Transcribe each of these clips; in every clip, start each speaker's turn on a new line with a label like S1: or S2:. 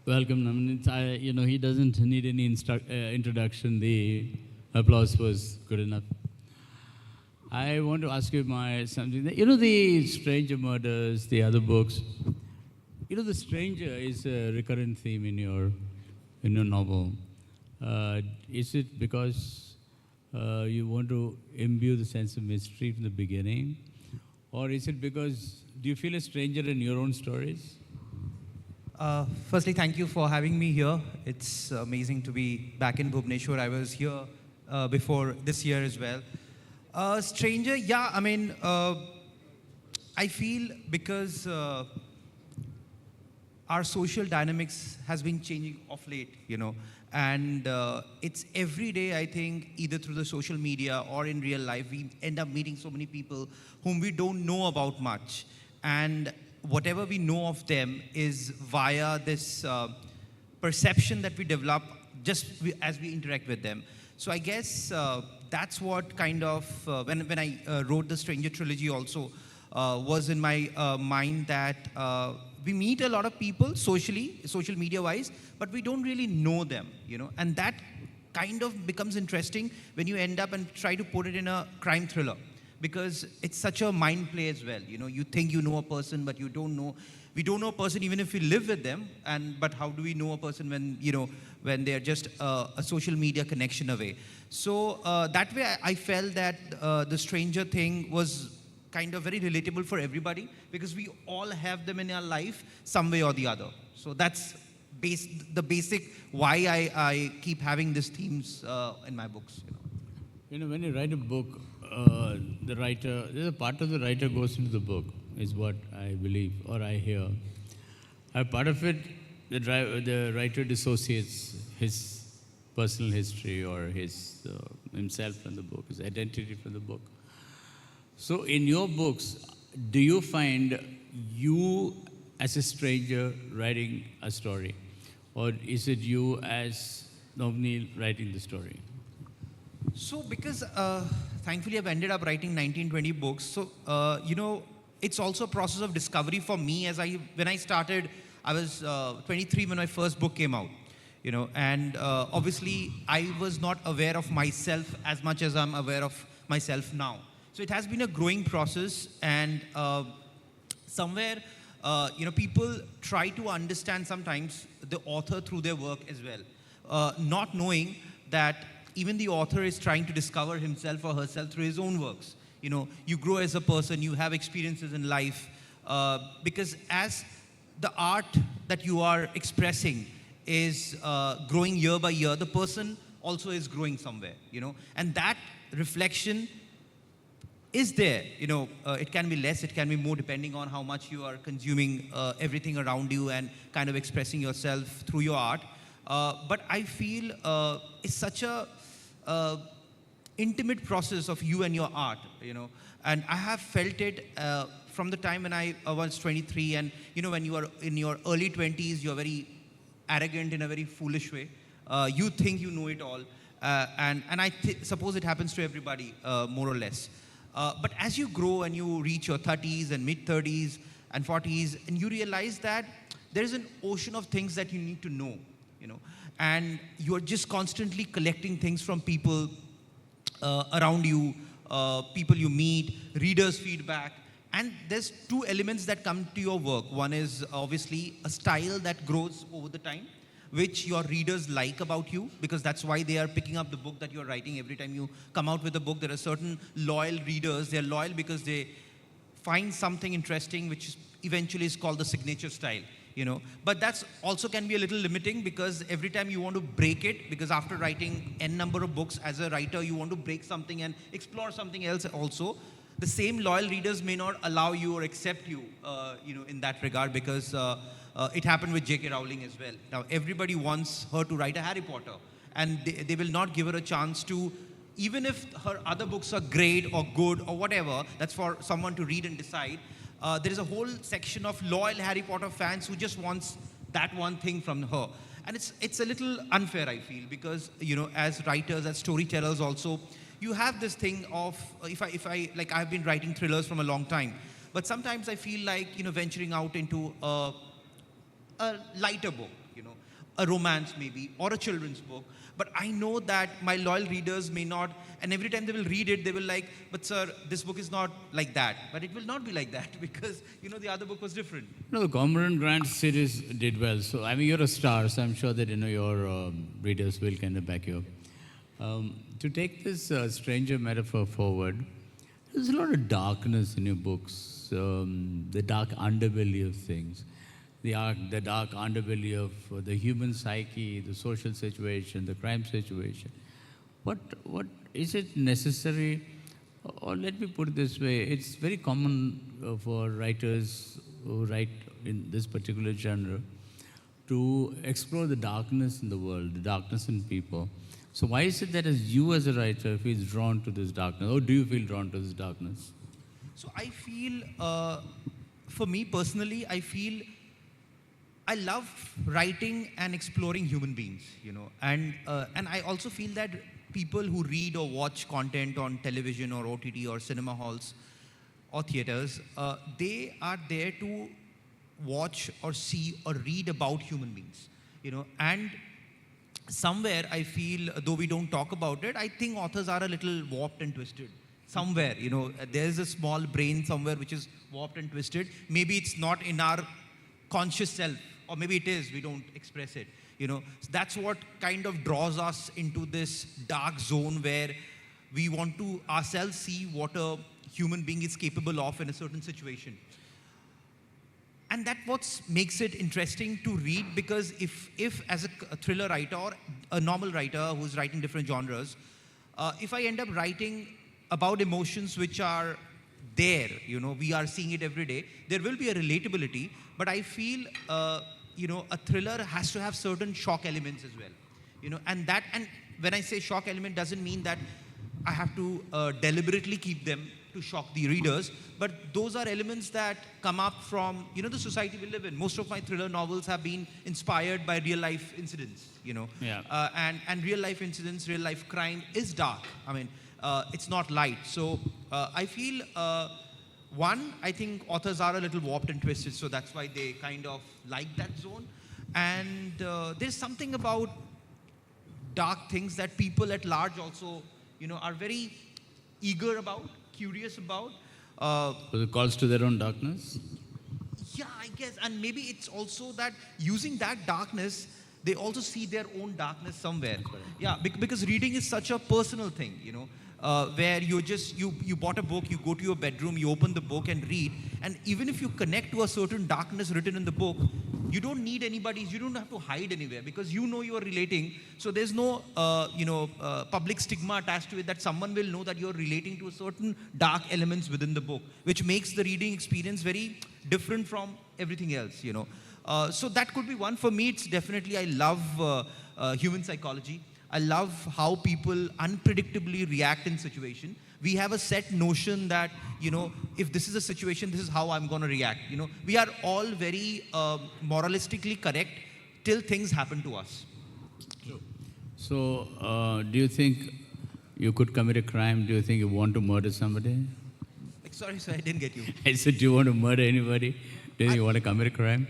S1: Welcome, Naman. He doesn't need any introduction. The applause was good enough. I want to ask you something. The Stranger Murders, the other books. The stranger is a recurrent theme in your novel. Is it because you want to imbue the sense of mystery from the beginning, or is it because do you feel a stranger in your own stories?
S2: Firstly, thank you for having me here. It's amazing to be back in Bhubaneswar. I was here before this year as well. Stranger, yeah, I feel because our social dynamics has been changing of late, and it's every day, I think, either through the social media or in real life, we end up meeting so many people whom we don't know about much. And whatever we know of them is via this perception that we develop as we interact with them. So I guess that's what kind of, when I wrote the Stranger trilogy also, was in my mind that we meet a lot of people socially, social media wise, but we don't really know them, and that kind of becomes interesting when you end up and try to put it in a crime thriller, because it's such a mind play as well. You think you know a person, but you don't know. We don't know a person even if we live with them, but how do we know a person when they're just a social media connection away? So that way I felt that the stranger thing was kind of very relatable for everybody, because we all have them in our life some way or the other. So that's the basic why I keep having these themes in my books.
S1: When you write a book, there's a part of the writer goes into the book, is what I believe or I hear. A part of it, the writer dissociates his personal history or himself from the book, his identity from the book. So in your books, do you find you as a stranger writing a story? Or is it you as Novoneel writing the story?
S2: So because thankfully I've ended up writing 19-20 books, so it's also a process of discovery for me. When I started, I was 23 when my first book came out, and obviously I was not aware of myself as much as I'm aware of myself now. So it has been a growing process, and somewhere, people try to understand sometimes the author through their work as well, not knowing that even the author is trying to discover himself or herself through his own works. You grow as a person, you have experiences in life, because as the art that you are expressing is growing year by year, the person also is growing somewhere, and that reflection is there. It can be less, it can be more, depending on how much you are consuming everything around you and kind of expressing yourself through your art. But I feel it's such a intimate process of you and your art, and I have felt it from the time when I was 23, and when you are in your early 20s, you're very arrogant in a very foolish way. You think you know it all, and I suppose it happens to everybody, more or less. But as you grow and you reach your 30s and mid-30s and 40s, and you realize that there is an ocean of things that you need to know, and you're just constantly collecting things from people around you, people you meet, readers' feedback. And there's two elements that come to your work. One is obviously a style that grows over the time, which your readers like about you, because that's why they are picking up the book that you're writing. Every time you come out with a book, there are certain loyal readers. They're loyal because they find something interesting, which eventually is called the signature style. But that's also can be a little limiting, because every time you want to break it, because after writing n number of books as a writer, you want to break something and explore something else also. The same loyal readers may not allow you or accept you, in that regard, because it happened with J.K. Rowling as well. Now, everybody wants her to write a Harry Potter, and they will not give her a chance to, even if her other books are great or good or whatever, that's for someone to read and decide. There is a whole section of loyal Harry Potter fans who just wants that one thing from her. And it's a little unfair, I feel, because, as writers, as storytellers also, you have this thing of, if I like, I've been writing thrillers from a long time, but sometimes I feel like, venturing out into a lighter book, a romance maybe, or a children's book. But I know that my loyal readers may not, and every time they will read it, they will like, but sir, this book is not like that. But it will not be like that because, the other book was different.
S1: No, the Cormoran Grant series did well. So, I mean, you're a star, so I'm sure that, your readers will kind of back you up. To take this stranger metaphor forward, there's a lot of darkness in your books, the dark underbelly of things, the dark underbelly of the human psyche, the social situation, the crime situation. What is it necessary, or let me put it this way, it's very common for writers who write in this particular genre to explore the darkness in the world, the darkness in people. So why is it that as you as a writer feels drawn to this darkness, or do you feel drawn to this darkness?
S2: So I feel, for me personally, I love writing and exploring human beings, and I also feel that people who read or watch content on television or OTT or cinema halls or theaters, they are there to watch or see or read about human beings, and somewhere I feel, though we don't talk about it, I think authors are a little warped and twisted. Somewhere, there's a small brain somewhere which is warped and twisted. Maybe it's not in our conscious self, or maybe it is, we don't express it. So that's what kind of draws us into this dark zone where we want to ourselves see what a human being is capable of in a certain situation. And that's what makes it interesting to read, because if as a thriller writer or a normal writer who's writing different genres, if I end up writing about emotions which are there, we are seeing it every day, there will be a relatability, but I feel, a thriller has to have certain shock elements as well, and when I say shock element doesn't mean that I have to deliberately keep them to shock the readers, but those are elements that come up from, the society we live in. Most of my thriller novels have been inspired by real life incidents,
S1: Yeah.
S2: And real life incidents, real life crime is dark. I mean, it's not light. So I feel, I think authors are a little warped and twisted, so that's why they kind of like that zone. And there's something about dark things that people at large also, are very eager about, curious about.
S1: So it calls to their own darkness?
S2: Yeah, I guess. And maybe it's also that using that darkness, they also see their own darkness somewhere. Yeah, because reading is such a personal thing, where you bought a book, you go to your bedroom, you open the book and read. And even if you connect to a certain darkness written in the book, you don't need anybody, you don't have to hide anywhere, because you are relating. So there's no, public stigma attached to it that someone will know that you're relating to a certain dark elements within the book, which makes the reading experience very different from everything else, So that could be one. For me, it's definitely, I love human psychology. I love how people unpredictably react in situation. We have a set notion that, if this is a situation, this is how I'm going to react. We are all very moralistically correct till things happen to us.
S1: So, do you think you could commit a crime? Do you think you want to murder somebody?
S2: Sorry, I didn't get you.
S1: I said, do you want to murder anybody? Do you want to commit a crime?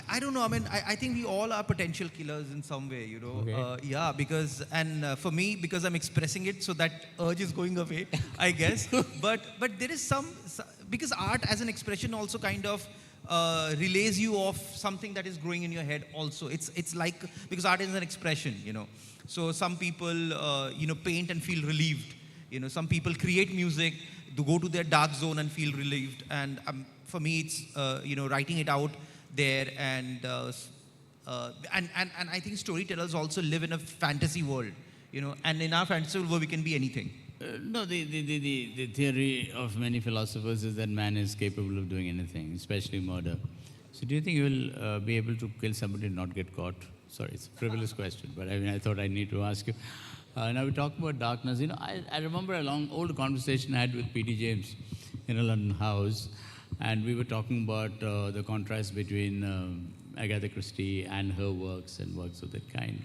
S2: I don't know. I mean, I think we all are potential killers in some way,
S1: Okay.
S2: Yeah, because, and for me, because I'm expressing it, so that urge is going away, I guess. But there is because art as an expression also kind of relays you of something that is growing in your head also. It's like, because art is an expression, So some people, paint and feel relieved. Some people create music to go to their dark zone and feel relieved. And for me, it's, writing it out there, and I think storytellers also live in a fantasy world, and in our fantasy world we can be anything.
S1: No, the theory of many philosophers is that man is capable of doing anything, especially murder. So do you think you will be able to kill somebody and not get caught? Sorry, it's a frivolous question, but I thought I need to ask you. Now we talk about darkness. I remember a long old conversation I had with P.D. James in a London house, and we were talking about the contrast between Agatha Christie and her works and works of that kind.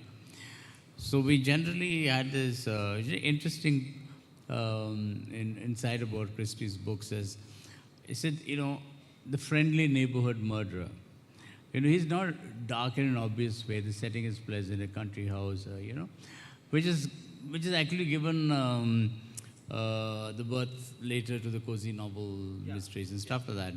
S1: So we generally had this interesting insight about Christie's books as, he said, the friendly neighborhood murderer. He's not dark in an obvious way. The setting is pleasant, a country house, which is actually given the birth later to the cozy novel mysteries and stuff like that.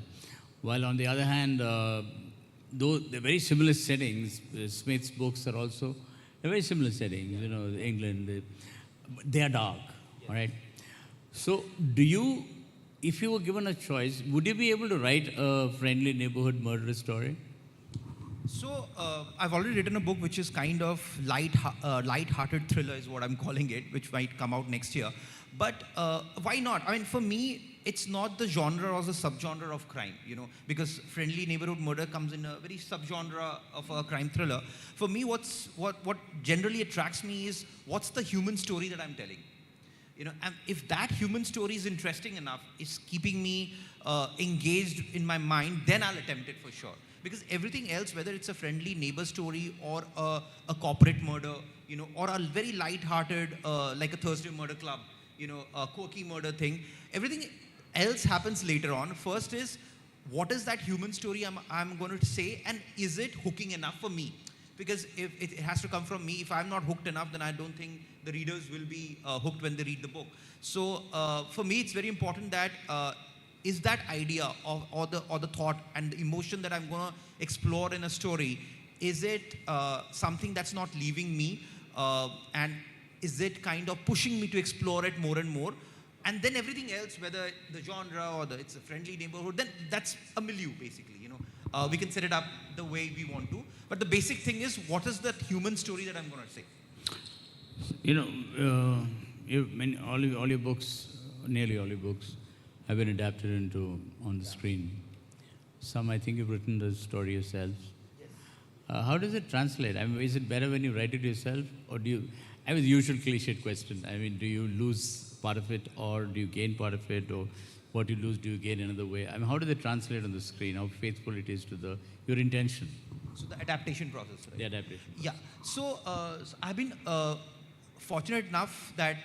S1: While on the other hand, though they're very similar settings, Smith's books are also they're very similar settings. England, they are dark. All right. So, if you were given a choice, would you be able to write a friendly neighborhood murder story?
S2: So I've already written a book which is kind of light-hearted thriller is what I'm calling it, which might come out next year. But why not? I mean, for me, it's not the genre or the subgenre of crime, because friendly neighborhood murder comes in a very subgenre of a crime thriller. For me, what generally attracts me is what's the human story that I'm telling. And if that human story is interesting enough, it's keeping me engaged in my mind, then I'll attempt it for sure. Because everything else, whether it's a friendly neighbor story or a corporate murder, or a very light-hearted, like a Thursday Murder Club, a quirky murder thing, everything else happens later on. First is, what is that human story I'm going to say, and is it hooking enough for me? Because if it has to come from me. If I'm not hooked enough, then I don't think the readers will be hooked when they read the book. So for me, it's very important that is that idea or the thought and the emotion that I'm going to explore in a story, is it something that's not leaving me, and is it kind of pushing me to explore it more and more? And then everything else, whether the genre or it's a friendly neighborhood, then that's a milieu basically. We can set it up the way we want to. But the basic thing is, what is that human story that I'm going to say?
S1: All your books, nearly all your books, have been adapted on the screen. Some, I think you've written the story yourself.
S2: Yes.
S1: How does it translate? I mean, is it better when you write it yourself, or do you? I mean, the usual cliched question. I mean, do you lose part of it, or do you gain part of it, or what you lose, do you gain another way? I mean, how do they translate on the screen? How faithful it is to your intention?
S2: So the adaptation process, right?
S1: The adaptation.
S2: Yeah. So I've been fortunate enough that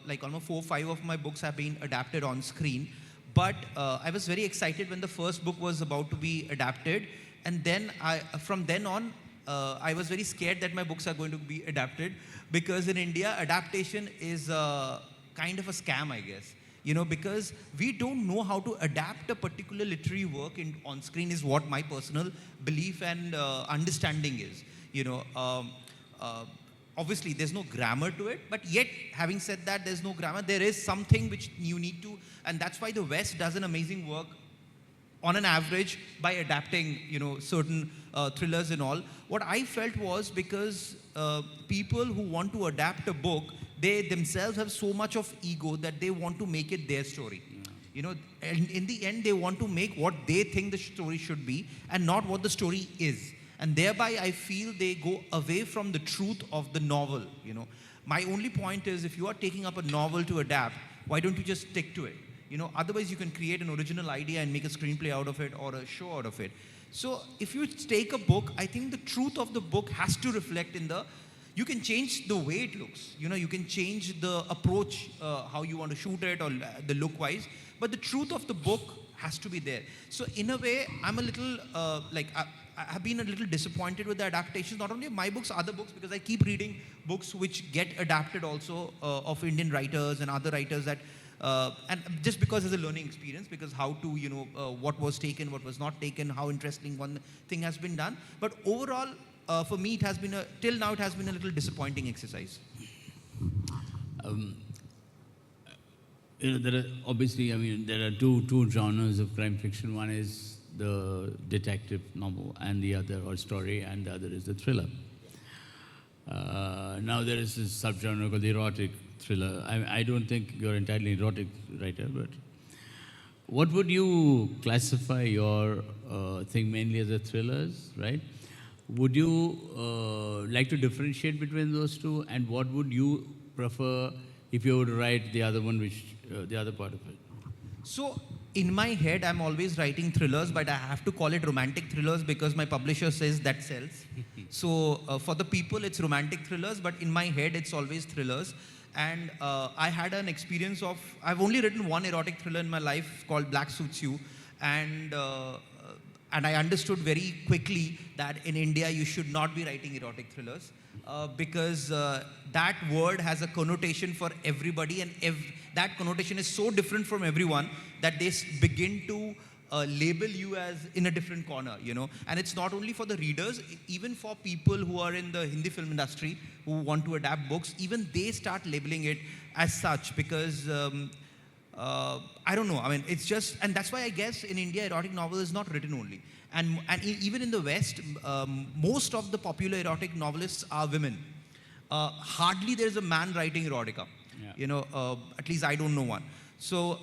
S2: like almost 4 or 5 of my books have been adapted on screen. But I was very excited when the first book was about to be adapted. And then from then on, I was very scared that my books are going to be adapted, because in India, adaptation is kind of a scam, I guess. Because we don't know how to adapt a particular literary work on screen is what my personal belief and understanding is. Obviously, there's no grammar to it, but yet, having said that, there's no grammar, there is something which you need to, and that's why the West does an amazing work on an average by adapting, certain thrillers and all. What I felt was, because people who want to adapt a book, they themselves have so much of ego that they want to make it their story. And in the end, they want to make what they think the story should be and not what the story is. And thereby, I feel they go away from the truth of the novel. My only point is, if you are taking up a novel to adapt, why don't you just stick to it? Otherwise you can create an original idea and make a screenplay out of it or a show out of it. So if you take a book, I think the truth of the book has to reflect you can change the way it looks. You can change the approach, how you want to shoot it, or the look wise, but the truth of the book has to be there. So in a way, I'm a little, I have been a little disappointed with the adaptations, not only of my books, other books, because I keep reading books which get adapted also of Indian writers and other writers that, and just because it's a learning experience, because how to, what was taken, what was not taken, how interesting one thing has been done. But overall, for me, it has been till now, it has been a little disappointing exercise.
S1: There are obviously, there are two genres of crime fiction. One is the detective novel, and the other, or story, and the other is the thriller. Now there is this subgenre called the erotic thriller. I don't think you're entirely an erotic writer, but what would you classify your thing mainly as a thrillers, right? Would you like to differentiate between those two, and what would you prefer if you were to write the other one, the other part of it?
S2: So in my head, I'm always writing thrillers, but I have to call it romantic thrillers because my publisher says that sells. So for the people, it's romantic thrillers, but in my head, it's always thrillers. And I had an experience I've only written one erotic thriller in my life called Black Suits You. And and I understood very quickly that in India you should not be writing erotic thrillers because that word has a connotation for everybody, and that connotation is so different from everyone that they begin to label you as in a different corner, you know. And it's not only for the readers, even for people who are in the Hindi film industry who want to adapt books, even they start labeling it as such because I don't know. I mean, it's just, and that's why I guess in India, erotic novel is not written only. And even in the West, most of the popular erotic novelists are women. Hardly there is a man writing erotica.
S1: Yeah.
S2: You know, at least I don't know one. So,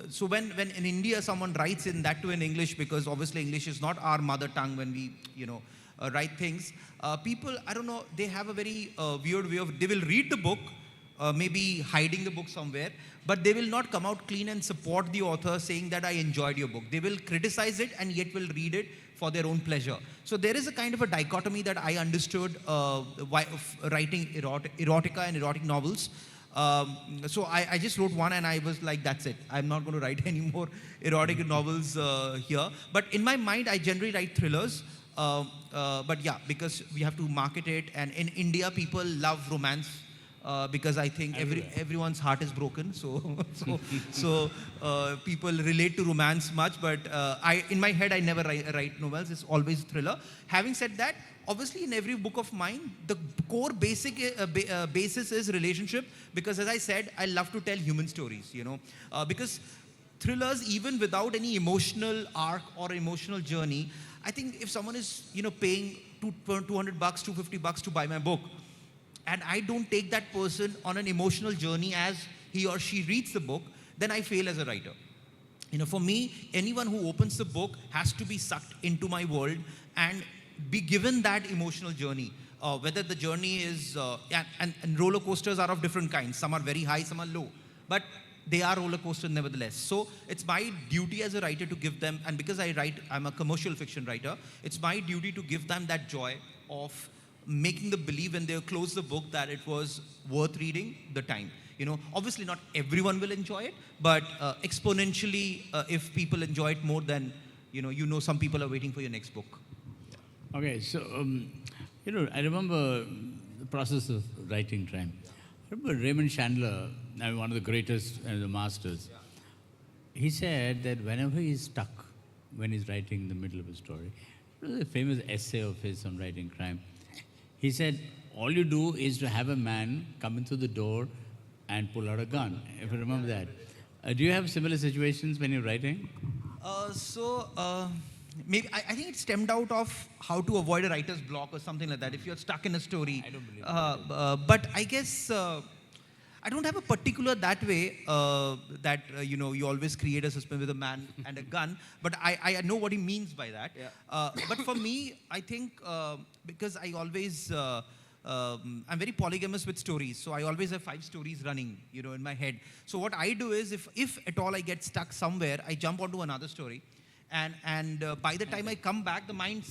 S2: so when in India someone writes in that too in English, because obviously English is not our mother tongue when we, you know, write things, people, I don't know, they have a very weird way of, they will read the book, maybe hiding the book somewhere, but they will not come out clean and support the author saying that I enjoyed your book. They will criticize it and yet will read it for their own pleasure. So there is a kind of a dichotomy that I understood writing erotica and erotic novels. So I just wrote one and I was like, that's it. I'm not going to write any more erotic novels here. But in my mind, I generally write thrillers. But yeah, because we have to market it. And in India, people love romance. Because I think everyone's heart is broken, so people relate to romance much. But in my head, I never write novels. It's always thriller. Having said that, obviously, in every book of mine, the core basic basis is relationship. Because as I said, I love to tell human stories. You know, because thrillers, even without any emotional arc or emotional journey, I think if someone is, you know, paying $200, $250 to buy my book, and I don't take that person on an emotional journey as he or she reads the book, then I fail as a writer. You know, for me, anyone who opens the book has to be sucked into my world and be given that emotional journey. Whether the journey is, and roller coasters are of different kinds. Some are very high, some are low. But they are roller coasters nevertheless. So it's my duty as a writer to give them, and because I'm a commercial fiction writer, it's my duty to give them that joy of making them believe when they close the book that it was worth reading the time. You know, obviously not everyone will enjoy it, but exponentially, if people enjoy it more, then you know some people are waiting for your next book.
S1: Okay, so you know, I remember the process of writing crime. I remember Raymond Chandler, one of the greatest and the masters. Yeah. He said that whenever he's stuck, when he's writing in the middle of a story, a famous essay of his on writing crime. He said, all you do is to have a man come into the door and pull out a gun, if you remember that. Do you have similar situations when you're writing?
S2: Maybe I think it stemmed out of how to avoid a writer's block or something like that. If you're stuck in a story.
S1: I don't believe that.
S2: But I guess I don't have a particular that way that you always create a suspense with a man and a gun. But I know what he means by that. Yeah. But for me, I think because I always I'm very polygamous with stories, so I always have 5 stories running, in my head. So what I do is, if at all I get stuck somewhere, I jump onto another story. And by the time I come back, the mind,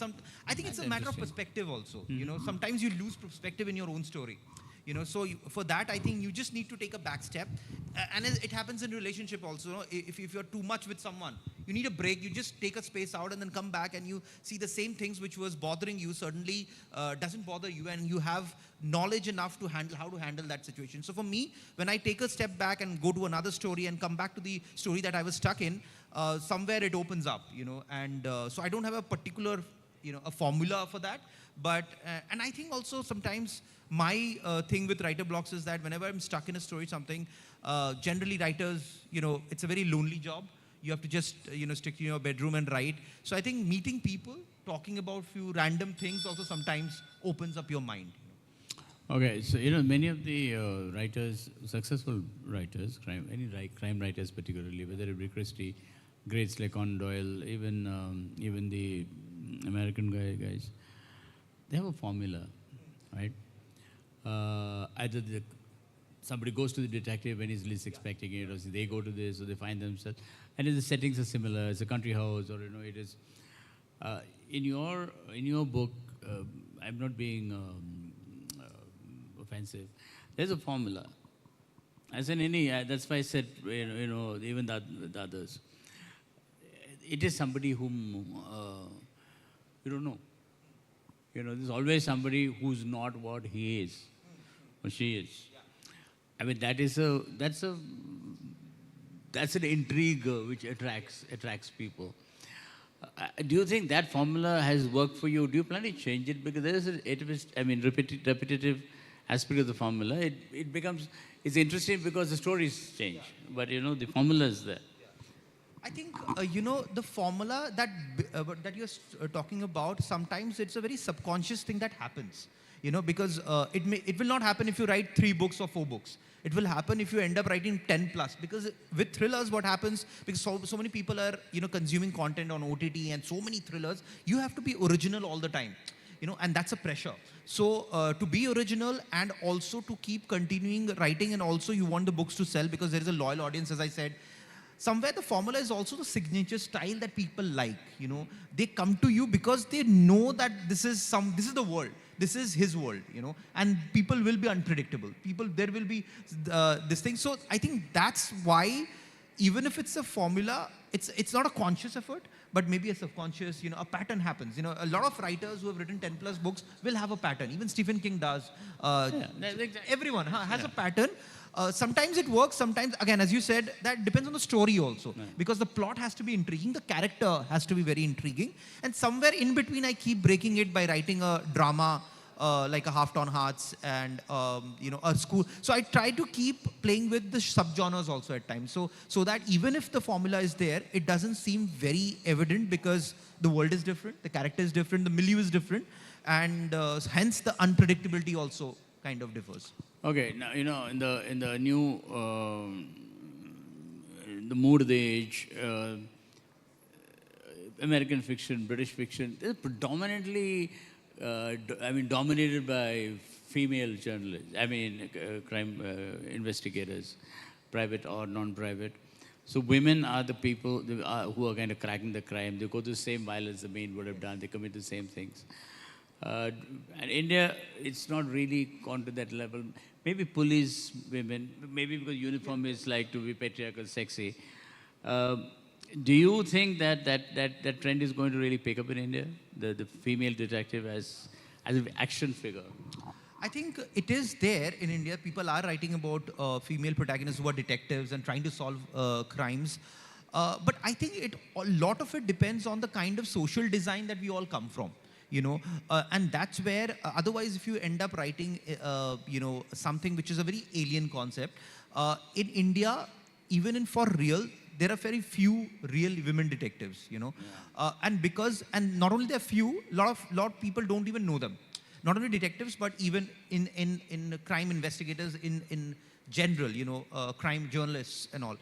S2: I think it's a matter of perspective also. Mm-hmm. Sometimes you lose perspective in your own story. So for that, I think you just need to take a back step. And it happens in relationship also. If you're too much with someone, you need a break. You just take a space out and then come back and you see the same things which was bothering you suddenly doesn't bother you, and you have knowledge enough to handle how to handle that situation. So for me, when I take a step back and go to another story and come back to the story that I was stuck in, somewhere it opens up, and so I don't have a particular, a formula for that. But, and I think also sometimes my thing with writer blocks is that whenever I'm stuck in a story, something, generally writers, it's a very lonely job. You have to just, stick to your bedroom and write. So I think meeting people, talking about few random things also sometimes opens up your mind.
S1: Okay, so many of the writers, successful writers, crime writers particularly, whether it be Christie, greats like Conan Doyle, even the American guys, they have a formula, right? Either somebody goes to the detective when he's least expecting it, or they go to this, or they find themselves, and the settings are similar. It's a country house, or it is. In your book, I'm not being offensive. There's a formula. As in any, that's why I said, even the others. it is somebody whom you don't know. You know, there's always somebody who's not what he is or she is. I mean, that's an intrigue which attracts people. Do you think that formula has worked for you? Do you plan to change it? Because there is repetitive aspect of the formula. It becomes, it's interesting because the stories change, but you know, the formula is there.
S2: I think, the formula that you're talking about, sometimes it's a very subconscious thing that happens, because it will not happen if you write 3 books or 4 books. It will happen if you end up writing 10 plus, because with thrillers, what happens, because so many people are, consuming content on OTT and so many thrillers, you have to be original all the time, and that's a pressure. So to be original and also to keep continuing writing, and also you want the books to sell because there is a loyal audience, as I said. Somewhere the formula is also the signature style that people like, They come to you because they know that this is the world. This is his world, and people will be unpredictable. There will be this thing. So I think that's why, even if it's a formula, it's not a conscious effort, but maybe a subconscious, a pattern happens. A lot of writers who have written 10 plus books will have a pattern. Even Stephen King does. Everyone has a pattern. Sometimes it works, sometimes, again, as you said, that depends on the story also. Right. Because the plot has to be intriguing, the character has to be very intriguing. And somewhere in between, I keep breaking it by writing a drama, like a Half-Torn Hearts and, a school. So I try to keep playing with the subgenres also at times. So that even if the formula is there, it doesn't seem very evident because the world is different, the character is different, the milieu is different. And hence the unpredictability also kind of differs.
S1: Okay, now in the new the mood of the age, American fiction, British fiction, they're predominantly, dominated by female journalists. Crime investigators, private or non-private. So women are the people who are kind of cracking the crime. They go through the same violence the men would have done. They commit the same things. And India, it's not really gone to that level. Maybe police women, maybe because uniform is like to be patriarchal, sexy. Do you think that trend is going to really pick up in India? The female detective as an action figure?
S2: I think it is there in India. People are writing about female protagonists who are detectives and trying to solve crimes. But I think a lot of it depends on the kind of social design that we all come from. And that's where, otherwise, if you end up writing, something which is a very alien concept, in India, even for real, there are very few real women detectives, and not only there are few, lot of people don't even know them. Not only detectives, but even in crime investigators in general, crime journalists and all.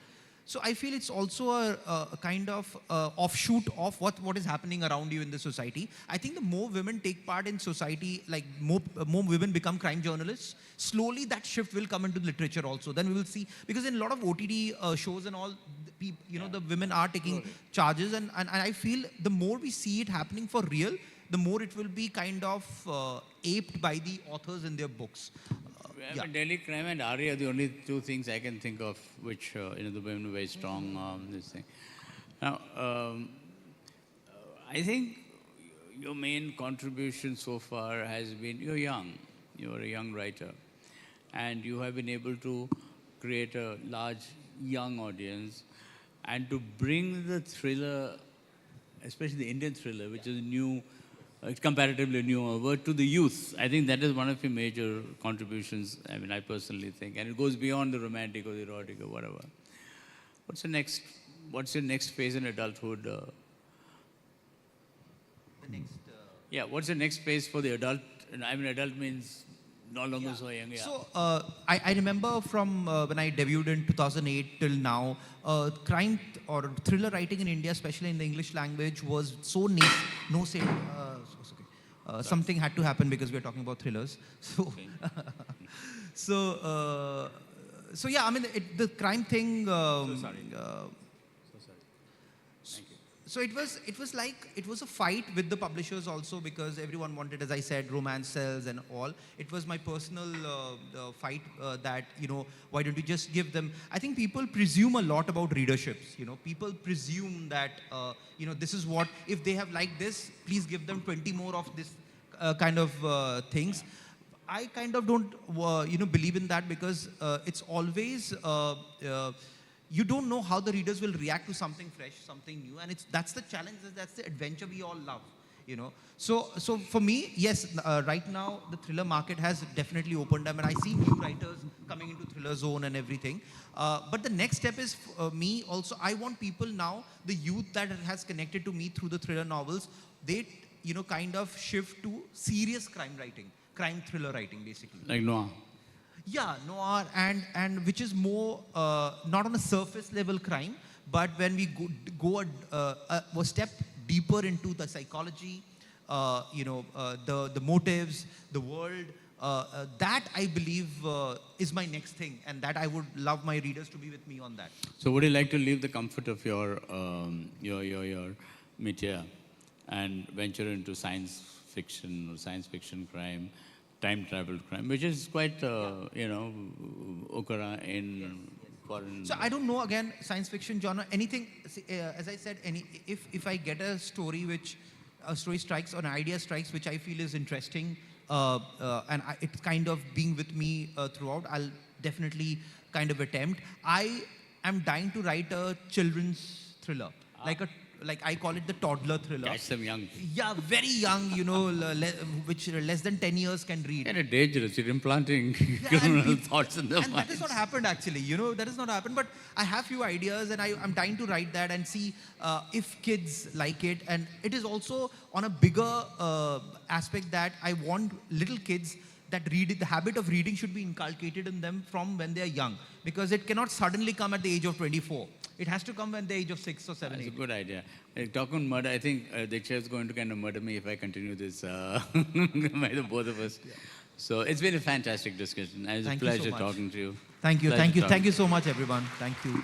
S2: So I feel it's also a kind of offshoot of what is happening around you in the society. I think the more women take part in society, like more women become crime journalists, slowly that shift will come into literature also. Then we will see, because in a lot of OTT shows and all, the women are taking charges, and I feel the more we see it happening for real, the more it will be kind of aped by the authors in their books.
S1: Delhi crime and Arya are the only 2 things I can think of which, the women are very strong, this thing. Now, I think your main contribution so far has been, you're young, you're a young writer, and you have been able to create a large young audience and to bring the thriller, especially the Indian thriller, which is new, comparatively newer, word to the youth. I think that is one of your major contributions, I personally think. And it goes beyond the romantic or the erotic or whatever. What's your next phase in adulthood? What's the next phase for the adult? Adult means no longer so young. Yeah.
S2: So I remember from when I debuted in 2008 till now, crime or thriller writing in India, especially in the English language, was so something had to happen because we are talking about thrillers. So, so yeah, the crime thing.
S1: So sorry. Thank you.
S2: So it was like, it was a fight with the publishers also, because everyone wanted, as I said, romance sells and all. It was my personal fight that, why don't you just give them, I think people presume a lot about readerships, people presume that, this is what, if they have liked this, please give them 20 more of this kind of things. I kind of don't, believe in that, because it's always, you don't know how the readers will react to something fresh, something new, and that's the challenge, that's the adventure we all love, So for me, yes, right now the thriller market has definitely opened up, and I see new writers coming into thriller zone and everything. But the next step is me also. I want people now, the youth that has connected to me through the thriller novels, they kind of shift to serious crime writing, crime thriller writing, basically.
S1: Like noir.
S2: Yeah, noir, and which is more not on a surface level crime, but when we go a step deeper into the psychology, the motives, the world, that I believe is my next thing, and that I would love my readers to be with me on that.
S1: So would you like to leave the comfort of your métier and venture into science fiction or science fiction crime, time travel crime, which is quite, okra in foreign.
S2: So I don't know, again, science fiction genre, anything, as I said, if I get a story a story strikes or an idea strikes which I feel is interesting, and it's kind of being with me throughout, I'll definitely kind of attempt. I am dying to write a children's thriller, like I call it the toddler thriller.
S1: Catch them young.
S2: Yeah, very young, which less than 10 years can read.
S1: Kind of dangerous. You're implanting criminal thoughts in their
S2: And
S1: minds.
S2: that is not happened, actually. That is not happened. But I have few ideas, and I'm dying to write that and see if kids like it. And it is also on a bigger aspect that I want little kids that the habit of reading should be inculcated in them from when they are young, because it cannot suddenly come at the age of 24. It has to come when the age of 6 or 7,
S1: That's
S2: 8.
S1: a good idea. Talking murder, I think the chair is going to kind of murder me if I continue this by the both of us. Yeah. So it's been a fantastic discussion. It was a pleasure talking to you.
S2: Thank you.
S1: Pleasure
S2: Thank you.
S1: talking.
S2: Thank you so much, everyone. Thank you.